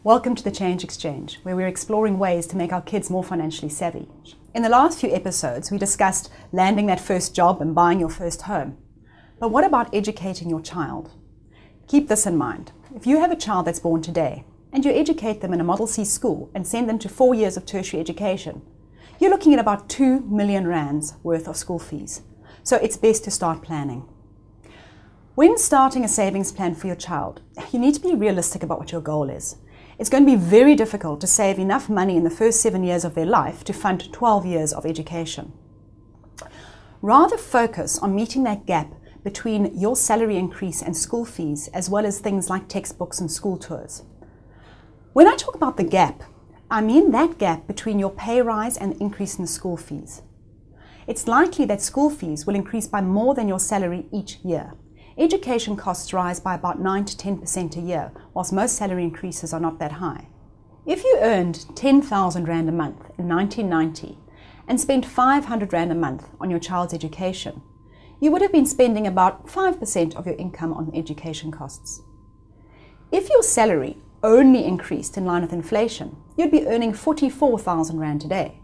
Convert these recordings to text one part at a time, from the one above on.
Welcome to the Change Exchange, where we're exploring ways to make our kids more financially savvy. In the last few episodes, we discussed landing that first job and buying your first home. But what about educating your child? Keep this in mind. If you have a child that's born today, and you educate them in a Model C school and send them to 4 years of tertiary education, you're looking at about 2 million rands worth of school fees. So it's best to start planning. When starting a savings plan for your child, you need to be realistic about what your goal is. It's going to be very difficult to save enough money in the first 7 years of their life to fund 12 years of education. Rather focus on meeting that gap between your salary increase and school fees, as well as things like textbooks and school tours. When I talk about the gap, I mean that gap between your pay rise and the increase in the school fees. It's likely that school fees will increase by more than your salary each year. Education costs rise by about 9 to 10% a year, whilst most salary increases are not that high. If you earned 10,000 Rand a month in 1990 and spent 500 Rand a month on your child's education, you would have been spending about 5% of your income on education costs. If your salary only increased in line with inflation, you'd be earning 44,000 Rand today.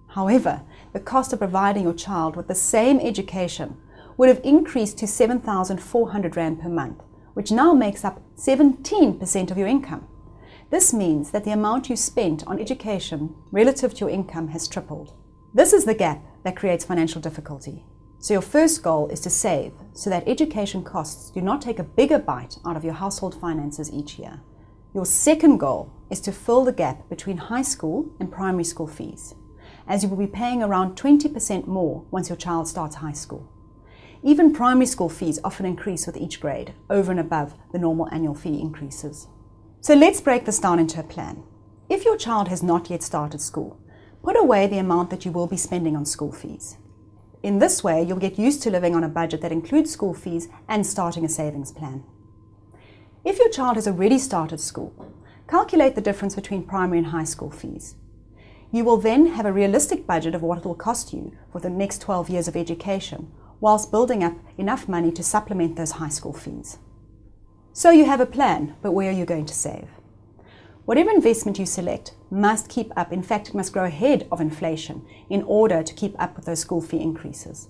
However, the cost of providing your child with the same education would have increased to 7,400 Rand per month, which now makes up 17% of your income. This means that the amount you spent on education relative to your income has tripled. This is the gap that creates financial difficulty. So your first goal is to save so that education costs do not take a bigger bite out of your household finances each year. Your second goal is to fill the gap between high school and primary school fees, as you will be paying around 20% more once your child starts high school. Even primary school fees often increase with each grade, over and above the normal annual fee increases. So let's break this down into a plan. If your child has not yet started school, put away the amount that you will be spending on school fees. In this way, you'll get used to living on a budget that includes school fees and starting a savings plan. If your child has already started school, calculate the difference between primary and high school fees. You will then have a realistic budget of what it will cost you for the next 12 years of education, whilst building up enough money to supplement those high school fees. So you have a plan, but where are you going to save? Whatever investment you select must keep up, in fact it must grow ahead of inflation in order to keep up with those school fee increases.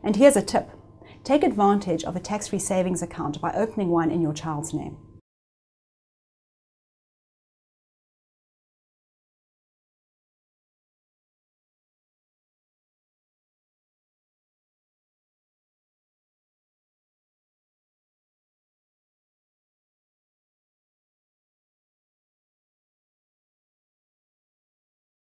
And here's a tip. Take advantage of a tax-free savings account by opening one in your child's name.